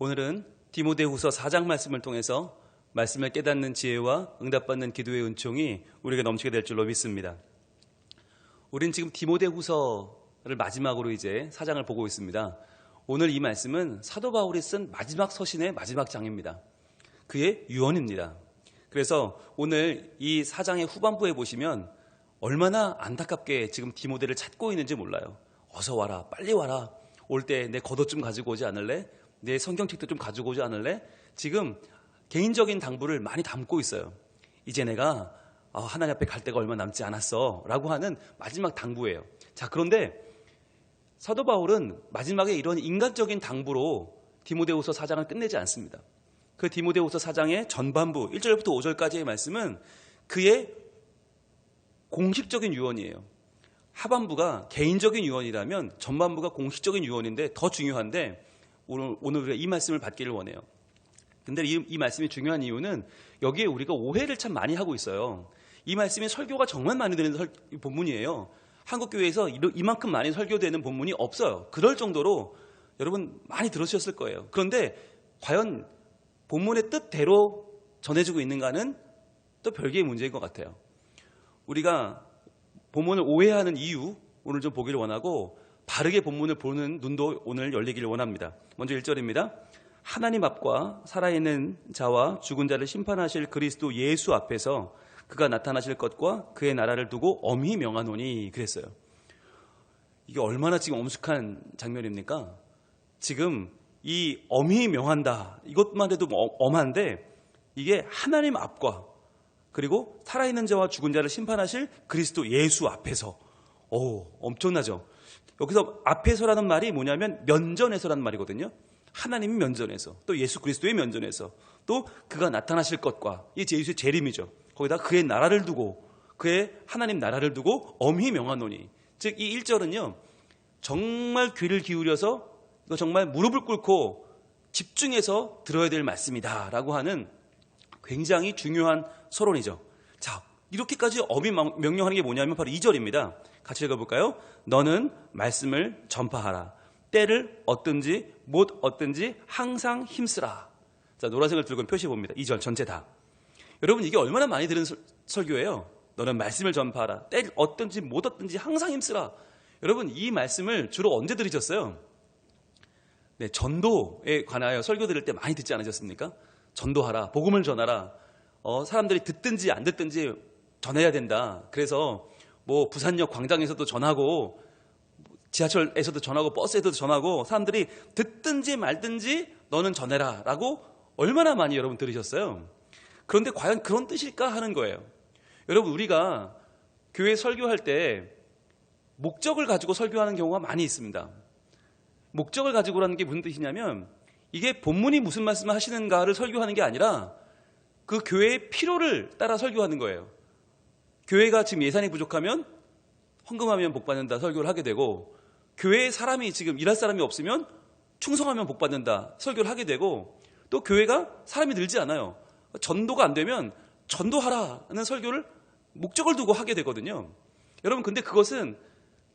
오늘은 디모데후서 4장 말씀을 통해서 말씀을 깨닫는 지혜와 응답받는 기도의 은총이 우리에게 넘치게 될 줄로 믿습니다. 우린 지금 디모데후서를 마지막으로 이제 4장을 보고 있습니다. 오늘 이 말씀은 사도 바울이 쓴 마지막 서신의 마지막 장입니다. 그의 유언입니다. 그래서 오늘 이 4장의 후반부에 보시면 얼마나 안타깝게 지금 디모데를 찾고 있는지 몰라요. 어서 와라, 빨리 와라. 올 때 내 겉옷 좀 가지고 오지 않을래? 내 성경책도 좀 가지고 오지 않을래? 지금 개인적인 당부를 많이 담고 있어요. 이제 내가 하나님 앞에 갈 데가 얼마 남지 않았어 라고 하는 마지막 당부예요. 자, 그런데 사도 바울은 마지막에 이런 인간적인 당부로 디모데후서 4장을 끝내지 않습니다. 그 디모데후서 4장의 전반부 1절부터 5절까지의 말씀은 그의 공식적인 유언이에요. 하반부가 개인적인 유언이라면 전반부가 공식적인 유언인데 더 중요한데 오늘 우리가 이 말씀을 받기를 원해요. 근데 이 말씀이 중요한 이유는 여기에 우리가 오해를 참 많이 하고 있어요. 이 말씀이 설교가 정말 많이 되는 본문이에요. 한국교회에서 이만큼 많이 설교되는 본문이 없어요. 그럴 정도로 여러분 많이 들으셨을 거예요. 그런데 과연 본문의 뜻대로 전해지고 있는가는 또 별개의 문제인 것 같아요. 우리가 본문을 오해하는 이유 오늘 좀 보기를 원하고 바르게 본문을 보는 눈도 오늘 열리기를 원합니다. 먼저 1절입니다. 하나님 앞과 살아있는 자와 죽은 자를 심판하실 그리스도 예수 앞에서 그가 나타나실 것과 그의 나라를 두고 엄히 명하노니 그랬어요. 이게 얼마나 지금 엄숙한 장면입니까? 지금 이 엄히 명한다 이것만 해도 엄한데 이게 하나님 앞과 그리고 살아있는 자와 죽은 자를 심판하실 그리스도 예수 앞에서 엄청나죠. 여기서 앞에서라는 말이 뭐냐면 면전에서라는 말이거든요. 하나님이 면전에서 또 예수 그리스도의 면전에서 또 그가 나타나실 것과 이 예수의 재림이죠. 거기다 그의 나라를 두고 그의 하나님 나라를 두고 엄히 명하노니 즉 이 1절은요 정말 귀를 기울여서 이거 정말 무릎을 꿇고 집중해서 들어야 될 말씀이다 라고 하는 굉장히 중요한 서론이죠. 자, 이렇게까지 엄히 명령하는 게 뭐냐면 바로 2절입니다. 같이 읽어볼까요? 너는 말씀을 전파하라. 때를 얻든지 못 얻든지 항상 힘쓰라. 자, 노란색을 들고 표시해 봅니다. 2절 전체 다. 여러분 이게 얼마나 많이 들은 설교예요. 너는 말씀을 전파하라. 때를 얻든지 못 얻든지 항상 힘쓰라. 여러분 이 말씀을 주로 언제 들으셨어요? 네, 전도에 관하여 설교 들을 때 많이 듣지 않으셨습니까? 전도하라. 복음을 전하라. 사람들이 듣든지 안 듣든지 전해야 된다. 그래서 뭐 부산역 광장에서도 전하고 지하철에서도 전하고 버스에서도 전하고 사람들이 듣든지 말든지 너는 전해라 라고 얼마나 많이 여러분 들으셨어요. 그런데 과연 그런 뜻일까 하는 거예요. 여러분 우리가 교회 설교할 때 목적을 가지고 설교하는 경우가 많이 있습니다. 목적을 가지고라는 게 무슨 뜻이냐면 이게 본문이 무슨 말씀을 하시는가를 설교하는 게 아니라 그 교회의 필요를 따라 설교하는 거예요. 교회가 지금 예산이 부족하면 헌금하면 복받는다 설교를 하게 되고 교회에 사람이 지금 일할 사람이 없으면 충성하면 복받는다 설교를 하게 되고 또 교회가 사람이 늘지 않아요. 전도가 안 되면 전도하라는 설교를 목적을 두고 하게 되거든요. 여러분 근데 그것은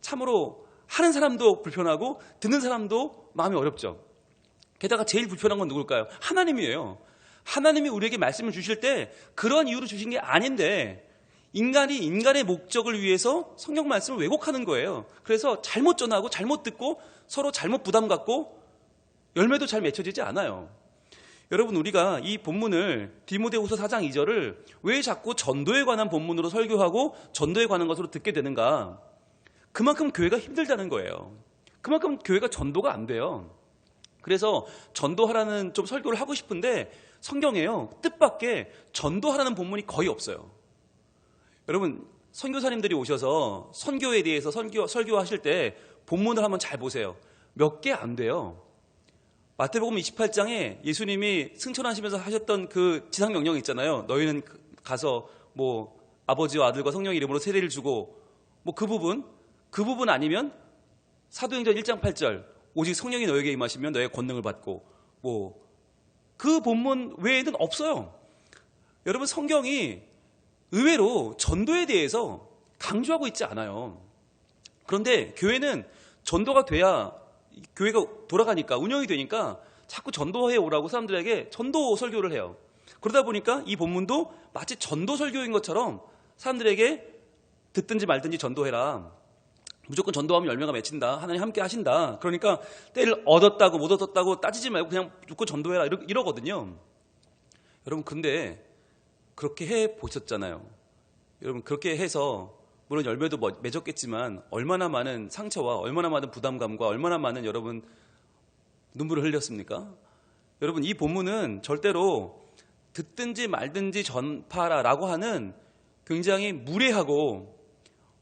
참으로 하는 사람도 불편하고 듣는 사람도 마음이 어렵죠. 게다가 제일 불편한 건 누굴까요? 하나님이에요. 하나님이 우리에게 말씀을 주실 때 그런 이유로 주신 게 아닌데 인간이 인간의 목적을 위해서 성경 말씀을 왜곡하는 거예요. 그래서 잘못 전하고 잘못 듣고 서로 잘못 부담 갖고 열매도 잘 맺혀지지 않아요. 여러분 우리가 이 본문을 디모데후서 4장 2절을 왜 자꾸 전도에 관한 본문으로 설교하고 전도에 관한 것으로 듣게 되는가? 그만큼 교회가 힘들다는 거예요. 그만큼 교회가 전도가 안 돼요. 그래서 전도하라는 좀 설교를 하고 싶은데 성경에요. 뜻밖의 전도하라는 본문이 거의 없어요. 여러분 선교사님들이 오셔서 선교에 대해서 설교하실 때 본문을 한번 잘 보세요. 몇 개 안 돼요. 마태복음 28장에 예수님이 승천하시면서 하셨던 그 지상명령 있잖아요. 너희는 가서 뭐 아버지와 아들과 성령의 이름으로 세례를 주고 뭐 그 부분 아니면 사도행전 1장 8절 오직 성령이 너에게 임하시면 너의 권능을 받고 뭐 그 본문 외에는 없어요. 여러분 성경이 의외로 전도에 대해서 강조하고 있지 않아요. 그런데 교회는 전도가 돼야 교회가 돌아가니까 운영이 되니까 자꾸 전도해 오라고 사람들에게 전도 설교를 해요. 그러다 보니까 이 본문도 마치 전도 설교인 것처럼 사람들에게 듣든지 말든지 전도해라. 무조건 전도하면 열매가 맺힌다. 하나님 함께 하신다. 그러니까 때를 얻었다고 못 얻었다고 따지지 말고 그냥 무조건 전도해라. 이러거든요. 여러분 근데 그렇게 해 보셨잖아요. 여러분 그렇게 해서 물론 열매도 맺었겠지만 얼마나 많은 상처와 얼마나 많은 부담감과 얼마나 많은 여러분 눈물을 흘렸습니까? 여러분 이 본문은 절대로 듣든지 말든지 전파라라고 하는 굉장히 무례하고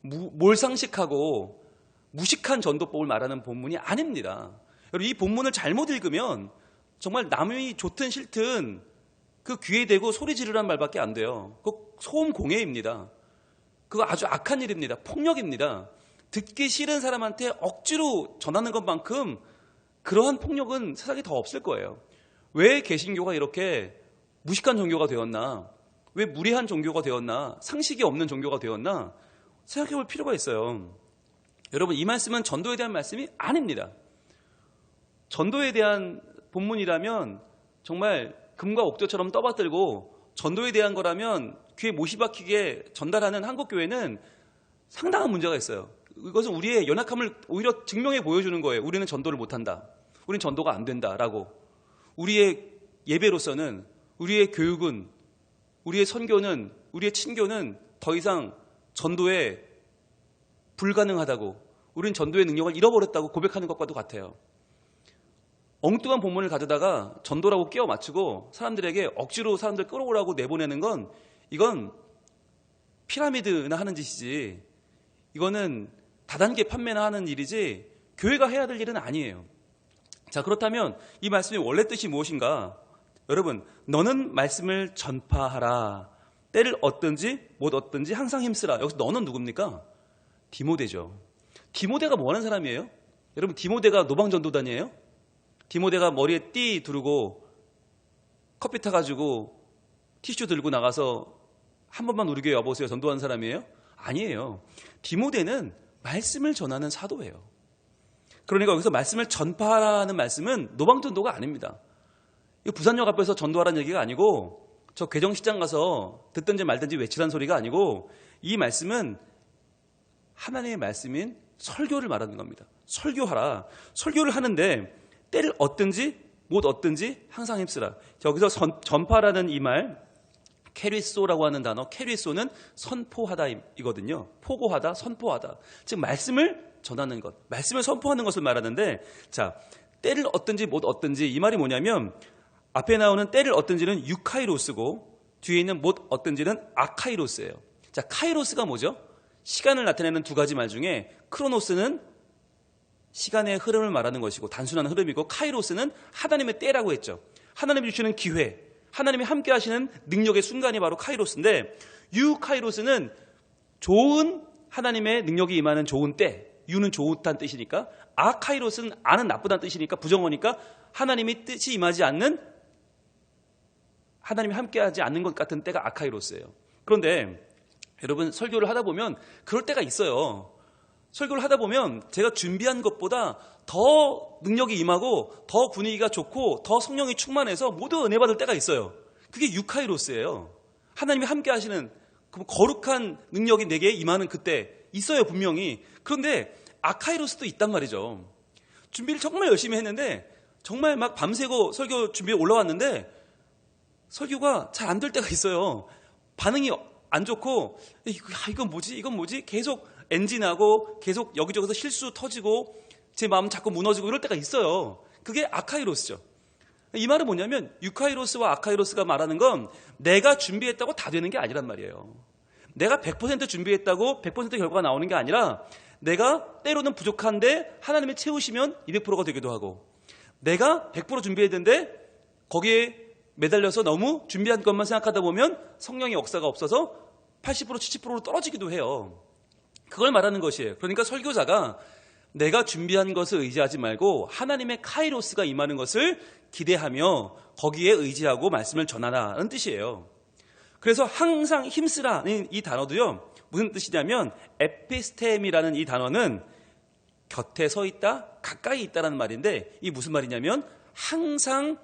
몰상식하고 무식한 전도법을 말하는 본문이 아닙니다. 여러분 이 본문을 잘못 읽으면 정말 남이 좋든 싫든 그 귀에 대고 소리 지르란 말밖에 안 돼요. 그거 소음 공해입니다. 그거 아주 악한 일입니다. 폭력입니다. 듣기 싫은 사람한테 억지로 전하는 것만큼 그러한 폭력은 세상에 더 없을 거예요. 왜 개신교가 이렇게 무식한 종교가 되었나? 왜 무례한 종교가 되었나? 상식이 없는 종교가 되었나? 생각해 볼 필요가 있어요. 여러분 이 말씀은 전도에 대한 말씀이 아닙니다. 전도에 대한 본문이라면 정말 금과 옥조처럼 떠받들고 전도에 대한 거라면 귀에 못이 박히게 전달하는 한국교회는 상당한 문제가 있어요. 이것은 우리의 연약함을 오히려 증명해 보여주는 거예요. 우리는 전도를 못한다. 우리는 전도가 안 된다라고. 우리의 예배로서는 우리의 교육은 우리의 선교는 우리의 친교는 더 이상 전도에 불가능하다고 우리는 전도의 능력을 잃어버렸다고 고백하는 것과도 같아요. 엉뚱한 본문을 가져다가 전도라고 끼워 맞추고 사람들에게 억지로 사람들 끌어오라고 내보내는 건 이건 피라미드나 하는 짓이지 이거는 다단계 판매나 하는 일이지 교회가 해야 될 일은 아니에요. 자 그렇다면 이 말씀의 원래 뜻이 무엇인가? 여러분 너는 말씀을 전파하라. 때를 얻든지 못 얻든지 항상 힘쓰라. 여기서 너는 누굽니까? 디모데죠. 디모데가 뭐 하는 사람이에요? 여러분 디모데가 노방전도단이에요? 디모데가 머리에 띠 두르고 커피 타가지고 티슈 들고 나가서 한 번만 우리 교회 와보세요 전도하는 사람이에요? 아니에요. 디모데는 말씀을 전하는 사도예요. 그러니까 여기서 말씀을 전파하라는 말씀은 노방전도가 아닙니다. 이거 부산역 앞에서 전도하라는 얘기가 아니고 저 괴정시장 가서 듣든지 말든지 외치라는 소리가 아니고 이 말씀은 하나님의 말씀인 설교를 말하는 겁니다. 설교하라. 설교를 하는데 때를 얻든지 못 얻든지 항상 힘쓰라. 여기서 전파라는 이 말 캐리소라고 하는 단어 캐리소는 선포하다 이거든요. 포고하다, 선포하다. 즉 말씀을 전하는 것, 말씀을 선포하는 것을 말하는데 자 때를 얻든지 못 얻든지 이 말이 뭐냐면 앞에 나오는 때를 얻든지는 유카이로스고 뒤에 있는 못 얻든지는 아카이로스예요. 자 카이로스가 뭐죠? 시간을 나타내는 두 가지 말 중에 크로노스는 시간의 흐름을 말하는 것이고 단순한 흐름이고 카이로스는 하나님의 때라고 했죠. 하나님이 주시는 기회, 하나님이 함께 하시는 능력의 순간이 바로 카이로스인데 유카이로스는 좋은 하나님의 능력이 임하는 좋은 때, 유는 좋다는 뜻이니까 아카이로스는 아는 나쁘다는 뜻이니까 부정어니까 하나님이 뜻이 임하지 않는 하나님이 함께하지 않는 것 같은 때가 아카이로스예요. 그런데 여러분 설교를 하다 보면 그럴 때가 있어요. 설교를 하다 보면 제가 준비한 것보다 더 능력이 임하고 더 분위기가 좋고 더 성령이 충만해서 모두 은혜 받을 때가 있어요. 그게 유카이로스예요. 하나님이 함께 하시는 그 거룩한 능력이 내게 임하는 그때 있어요 분명히. 그런데 아카이로스도 있단 말이죠. 준비를 정말 열심히 했는데 정말 막 밤새고 설교 준비에 올라왔는데 설교가 잘 안 될 때가 있어요. 반응이 안 좋고 이건 뭐지? 이건 뭐지? 계속 엔진하고 계속 여기저기서 실수 터지고 제 마음 자꾸 무너지고 이럴 때가 있어요. 그게 아카이로스죠. 이 말은 뭐냐면 유카이로스와 아카이로스가 말하는 건 내가 준비했다고 다 되는 게 아니란 말이에요. 내가 100% 준비했다고 100% 결과가 나오는 게 아니라 내가 때로는 부족한데 하나님이 채우시면 200%가 되기도 하고 내가 100% 준비했는데 거기에 매달려서 너무 준비한 것만 생각하다 보면 성령의 역사가 없어서 80% 70%로 떨어지기도 해요. 그걸 말하는 것이에요. 그러니까 설교자가 내가 준비한 것을 의지하지 말고 하나님의 카이로스가 임하는 것을 기대하며 거기에 의지하고 말씀을 전하라는 뜻이에요. 그래서 항상 힘쓰라는 이 단어도요. 무슨 뜻이냐면 에피스템이라는 이 단어는 곁에 서 있다, 가까이 있다라는 말인데 이 무슨 말이냐면 항상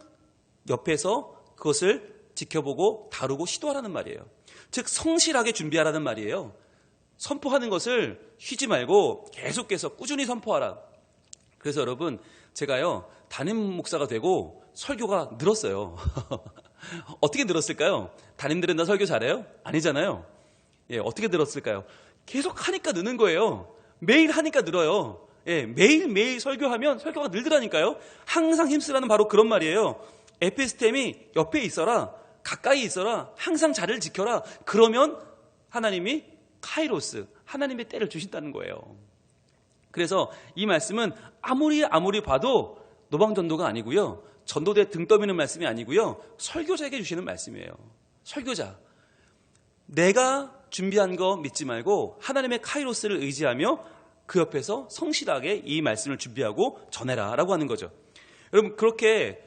옆에서 그것을 지켜보고 다루고 시도하라는 말이에요. 즉 성실하게 준비하라는 말이에요. 선포하는 것을 쉬지 말고 계속해서 꾸준히 선포하라. 그래서 여러분 제가요 담임 목사가 되고 설교가 늘었어요. 어떻게 늘었을까요? 담임들은 다 설교 잘해요? 아니잖아요. 예, 어떻게 늘었을까요? 계속 하니까 느는 거예요. 매일 하니까 늘어요. 예, 매일매일 설교하면 설교가 늘더라니까요. 항상 힘쓰라는 바로 그런 말이에요. 에피스템이 옆에 있어라. 가까이 있어라. 항상 자리를 지켜라. 그러면 하나님이 카이로스, 하나님의 때를 주신다는 거예요. 그래서 이 말씀은 아무리 봐도 노방전도가 아니고요. 전도대 등 떠미는 말씀이 아니고요. 설교자에게 주시는 말씀이에요. 설교자. 내가 준비한 거 믿지 말고 하나님의 카이로스를 의지하며 그 옆에서 성실하게 이 말씀을 준비하고 전해라 라고 하는 거죠. 여러분 그렇게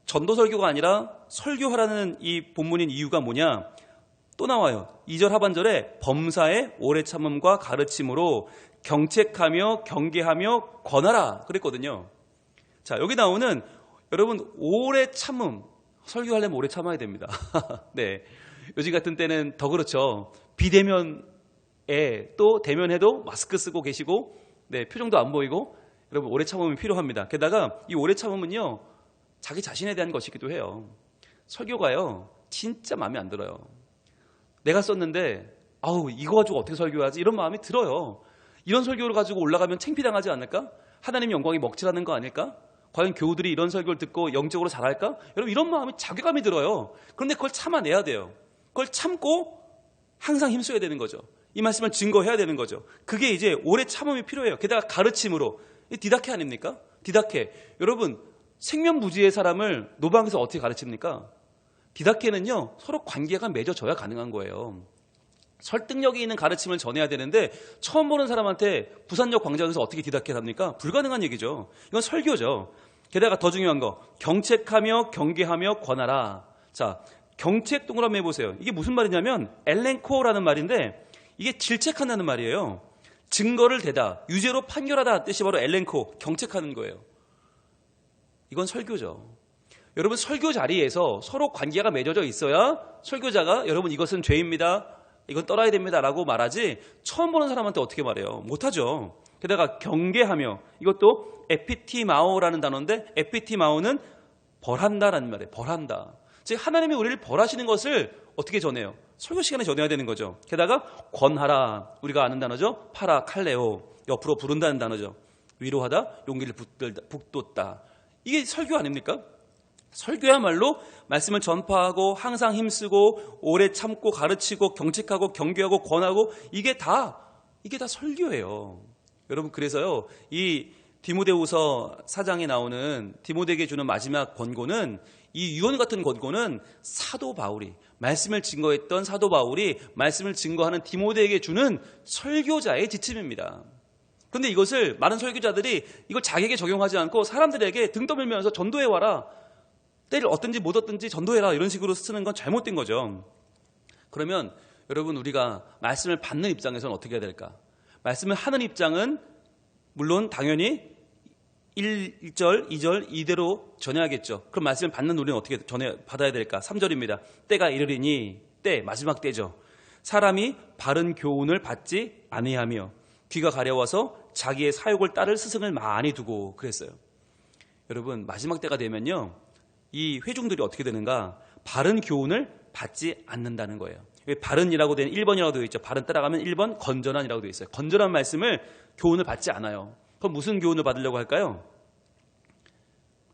전도 설교가 아니라 설교하라는 이 본문인 이유가 뭐냐? 또 나와요. 2절 하반절에 범사의 오래 참음과 가르침으로 경책하며 경계하며 권하라 그랬거든요. 자, 여기 나오는 여러분 오래 참음, 설교하려면 오래 참아야 됩니다. 네, 요즘 같은 때는 더 그렇죠. 비대면에 또 대면해도 마스크 쓰고 계시고 네, 표정도 안 보이고 여러분 오래 참음이 필요합니다. 게다가 이 오래 참음은요 자기 자신에 대한 것이기도 해요. 설교가요 진짜 마음에 안 들어요. 내가 썼는데 아우 이거 가지고 어떻게 설교하지 이런 마음이 들어요. 이런 설교를 가지고 올라가면 창피당하지 않을까? 하나님 영광이 먹칠하는 거 아닐까? 과연 교우들이 이런 설교를 듣고 영적으로 잘할까? 여러분 이런 마음이 자괴감이 들어요. 그런데 그걸 참아내야 돼요. 그걸 참고 항상 힘써야 되는 거죠. 이 말씀을 증거해야 되는 거죠. 그게 이제 오래 참음이 필요해요. 게다가 가르침으로. 디다케 아닙니까? 디다케. 여러분 생면부지의 사람을 노방에서 어떻게 가르칩니까? 디다케는요 서로 관계가 맺어져야 가능한 거예요. 설득력이 있는 가르침을 전해야 되는데 처음 보는 사람한테 부산역 광장에서 어떻게 디다케를 합니까? 불가능한 얘기죠. 이건 설교죠. 게다가 더 중요한 거 경책하며 경계하며 권하라. 자, 경책 동그라미 해보세요. 이게 무슨 말이냐면 엘렌코라는 말인데 이게 질책한다는 말이에요. 증거를 대다, 유죄로 판결하다 뜻이 바로 엘렌코, 경책하는 거예요. 이건 설교죠. 여러분 설교 자리에서 서로 관계가 맺어져 있어야 설교자가 여러분 이것은 죄입니다. 이건 떠나야 됩니다 라고 말하지 처음 보는 사람한테 어떻게 말해요? 못하죠. 게다가 경계하며 이것도 에피티마오라는 단어인데 에피티마오는 벌한다라는 말이에요. 벌한다. 즉 하나님이 우리를 벌하시는 것을 어떻게 전해요? 설교 시간에 전해야 되는 거죠. 게다가 권하라. 우리가 아는 단어죠. 파라 칼레오. 옆으로 부른다는 단어죠. 위로하다. 용기를 북돋다. 이게 설교 아닙니까? 설교야말로 말씀을 전파하고 항상 힘쓰고 오래 참고 가르치고 경책하고 경계하고 권하고 이게 다 설교예요. 여러분 그래서요 이 디모데후서 4장에 나오는 디모데에게 주는 마지막 권고는 이 유언 같은 권고는 사도 바울이 말씀을 증거했던 사도 바울이 말씀을 증거하는 디모데에게 주는 설교자의 지침입니다. 그런데 이것을 많은 설교자들이 이걸 자기에게 적용하지 않고 사람들에게 등 떠밀면서 전도해와라. 때를 얻든지 못 얻든지 전도해라 이런 식으로 쓰는 건 잘못된 거죠. 그러면 여러분 우리가 말씀을 받는 입장에서는 어떻게 해야 될까? 말씀을 하는 입장은 물론 당연히 1절, 2절 이대로 전해야겠죠. 그럼 말씀을 받는 우리는 어떻게 받아야 될까? 3절입니다. 때가 이르리니 때 마지막 때죠. 사람이 바른 교훈을 받지 아니하며 귀가 가려워서 자기의 사욕을 따를 스승을 많이 두고 그랬어요. 여러분 마지막 때가 되면요. 이 회중들이 어떻게 되는가? 바른 교훈을 받지 않는다는 거예요. 바른이라고 된 1번이라고 되어 있죠. 바른 따라가면 1번 건전한이라고 되어 있어요. 건전한 말씀을 교훈을 받지 않아요. 그럼 무슨 교훈을 받으려고 할까요?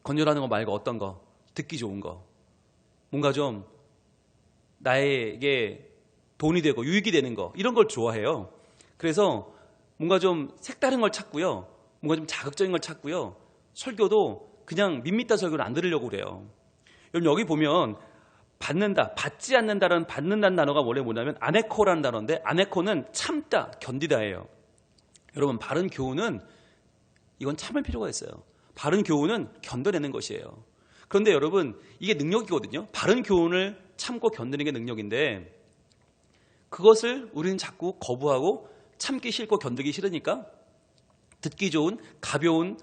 건전하는 거 말고 어떤 거? 듣기 좋은 거. 뭔가 좀 나에게 돈이 되고 유익이 되는 거. 이런 걸 좋아해요. 그래서 뭔가 좀 색다른 걸 찾고요. 뭔가 좀 자극적인 걸 찾고요. 설교도 그냥 밋밋한 설교를 안 들으려고 그래요. 여러분 여기 보면 받는다, 받지 않는다라는 받는다는 단어가 원래 뭐냐면 아네코라는 단어인데 아네코는 참다, 견디다예요. 여러분 바른 교훈은 이건 참을 필요가 있어요. 바른 교훈은 견뎌내는 것이에요. 그런데 여러분 이게 능력이거든요. 바른 교훈을 참고 견디는 게 능력인데 그것을 우리는 자꾸 거부하고 참기 싫고 견디기 싫으니까 듣기 좋은 가벼운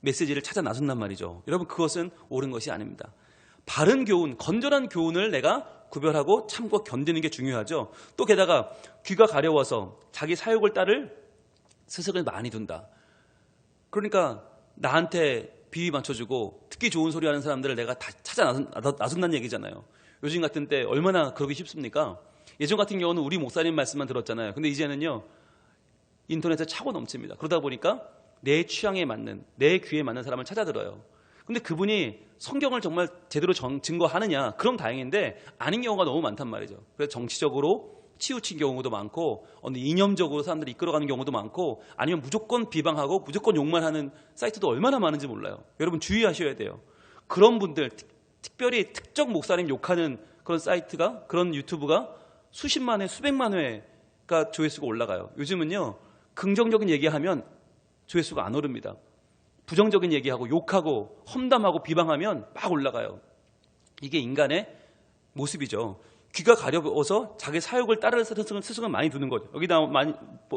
메시지를 찾아 나선단 말이죠. 여러분, 그것은 옳은 것이 아닙니다. 바른 교훈, 건전한 교훈을 내가 구별하고 참고 견디는 게 중요하죠. 또 게다가 귀가 가려워서 자기 사욕을 따를 스승을 많이 둔다. 그러니까 나한테 비위 맞춰주고 듣기 좋은 소리 하는 사람들을 내가 다 찾아 나선다는 얘기잖아요. 요즘 같은 때 얼마나 그러기 쉽습니까? 예전 같은 경우는 우리 목사님 말씀만 들었잖아요. 근데 이제는요, 인터넷에 차고 넘칩니다. 그러다 보니까 내 취향에 맞는, 내 귀에 맞는 사람을 찾아 들어요. 근데 그분이 성경을 정말 제대로 증거하느냐? 그럼 다행인데 아닌 경우가 너무 많단 말이죠. 그래서 정치적으로 치우친 경우도 많고, 이념적으로 사람들이 이끌어가는 경우도 많고, 아니면 무조건 비방하고 무조건 욕만 하는 사이트도 얼마나 많은지 몰라요. 여러분 주의하셔야 돼요. 그런 분들, 특별히 특정 목사님 욕하는 그런 사이트가, 그런 유튜브가 수십만 회, 수백만 회가 조회수가 올라가요. 요즘은요, 긍정적인 얘기하면 조회수가 안 오릅니다. 부정적인 얘기하고 욕하고 험담하고 비방하면 막 올라가요. 이게 인간의 모습이죠. 귀가 가려워서 자기 사욕을 따르는 스승을 많이 두는 거죠. 여기다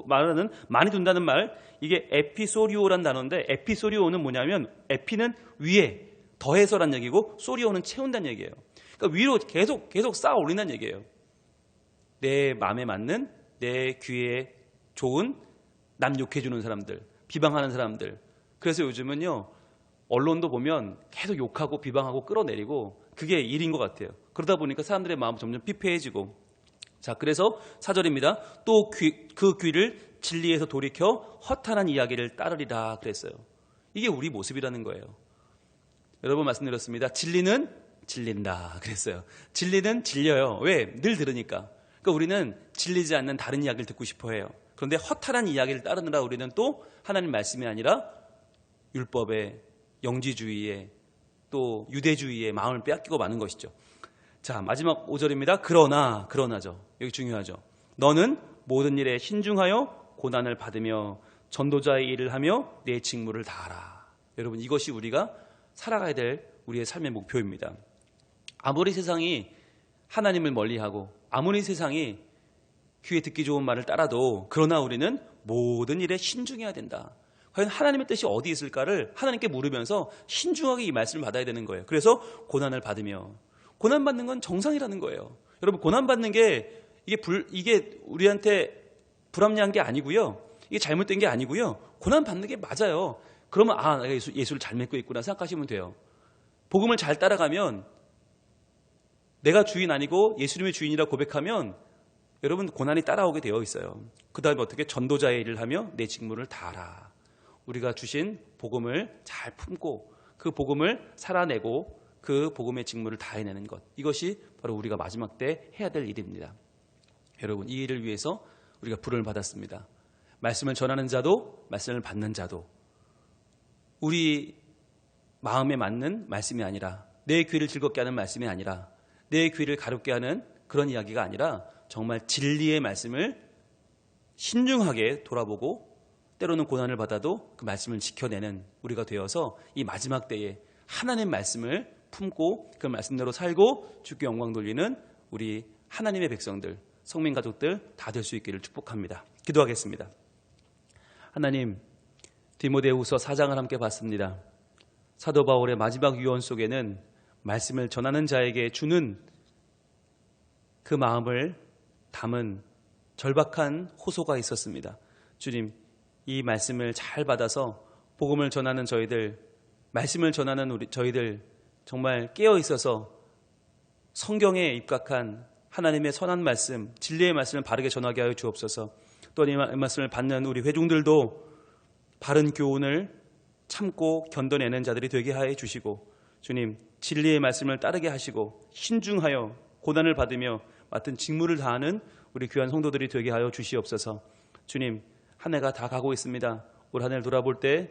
말하는 많이 둔다는 말, 이게 에피소리오란 단어인데, 에피소리오는 뭐냐면 에피는 위에 더해서란 얘기고 소리오는 채운다는 얘기예요. 그러니까 위로 계속 쌓아 올린다는 얘기예요. 내 마음에 맞는, 내 귀에 좋은, 남 욕해주는 사람들, 비방하는 사람들. 그래서 요즘은요, 언론도 보면 계속 욕하고 비방하고 끌어내리고 그게 일인 것 같아요. 그러다 보니까 사람들의 마음이 점점 피폐해지고, 자, 그래서 4절입니다. 또 그 귀를 진리에서 돌이켜 허탄한 이야기를 따르리라 그랬어요. 이게 우리 모습이라는 거예요. 여러 번 말씀드렸습니다. 진리는 질린다 그랬어요. 진리는 질려요. 왜? 늘 들으니까. 그러니까 우리는 질리지 않는 다른 이야기를 듣고 싶어 해요. 그런데 허탈한 이야기를 따르느라 우리는 또 하나님 말씀이 아니라 율법에, 영지주의에, 또 유대주의에 마음을 빼앗기고 마는 것이죠. 자, 마지막 5절입니다. 그러나죠. 여기 중요하죠. 너는 모든 일에 신중하여 고난을 받으며 전도자의 일을 하며 내 직무를 다하라. 여러분, 이것이 우리가 살아가야 될 우리의 삶의 목표입니다. 아무리 세상이 하나님을 멀리하고, 아무리 세상이 귀에 듣기 좋은 말을 따라도, 그러나 우리는 모든 일에 신중해야 된다. 과연 하나님의 뜻이 어디 있을까를 하나님께 물으면서 신중하게 이 말씀을 받아야 되는 거예요. 그래서 고난을 받으며, 고난받는 건 정상이라는 거예요. 여러분, 고난받는 게 이게 우리한테 불합리한 게 아니고요. 이게 잘못된 게 아니고요. 고난받는 게 맞아요. 그러면 내가 예수를 잘 믿고 있구나 생각하시면 돼요. 복음을 잘 따라가면, 내가 주인 아니고 예수님의 주인이라 고백하면 여러분 고난이 따라오게 되어 있어요. 그 다음에 어떻게? 전도자의 일을 하며 내 직무를 다하라. 우리가 주신 복음을 잘 품고 그 복음을 살아내고 그 복음의 직무를 다해내는 것, 이것이 바로 우리가 마지막 때 해야 될 일입니다. 여러분, 이 일을 위해서 우리가 부름을 받았습니다. 말씀을 전하는 자도 말씀을 받는 자도, 우리 마음에 맞는 말씀이 아니라, 내 귀를 즐겁게 하는 말씀이 아니라, 내 귀를 가렵게 하는 그런 이야기가 아니라 정말 진리의 말씀을 신중하게 돌아보고 때로는 고난을 받아도 그 말씀을 지켜내는 우리가 되어서 이 마지막 때에 하나님의 말씀을 품고 그 말씀대로 살고 주께 영광 돌리는 우리 하나님의 백성들, 성민 가족들 다 될 수 있기를 축복합니다. 기도하겠습니다. 하나님, 디모데후서 4장을 함께 봤습니다. 사도 바울의 마지막 유언 속에는 말씀을 전하는 자에게 주는 그 마음을 담은 절박한 호소가 있었습니다. 주님, 이 말씀을 잘 받아서 복음을 전하는 저희들, 말씀을 전하는 저희들 정말 깨어 있어서 성경에 입각한 하나님의 선한 말씀, 진리의 말씀을 바르게 전하게 하여 주옵소서. 또 이 말씀을 받는 우리 회중들도 바른 교훈을 참고 견뎌내는 자들이 되게 하여 주시고, 주님, 진리의 말씀을 따르게 하시고 신중하여 고난을 받으며 맡은 직무를 다하는 우리 귀한 성도들이 되게 하여 주시옵소서. 주님, 한 해가 다 가고 있습니다. 올 한 해를 돌아볼 때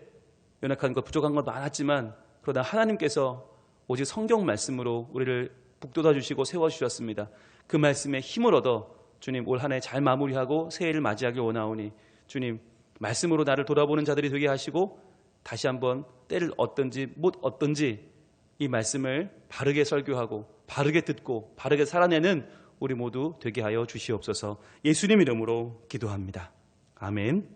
연약한 것, 부족한 것 많았지만, 그러나 하나님께서 오직 성경 말씀으로 우리를 북돋아 주시고 세워주셨습니다. 그 말씀에 힘을 얻어 주님, 올 한 해 잘 마무리하고 새해를 맞이하길 원하오니, 주님, 말씀으로 나를 돌아보는 자들이 되게 하시고 다시 한번 때를 얻든지 못 얻든지 이 말씀을 바르게 설교하고 바르게 듣고 바르게 살아내는 우리 모두 되게 하여 주시옵소서. 예수님 이름으로 기도합니다. 아멘.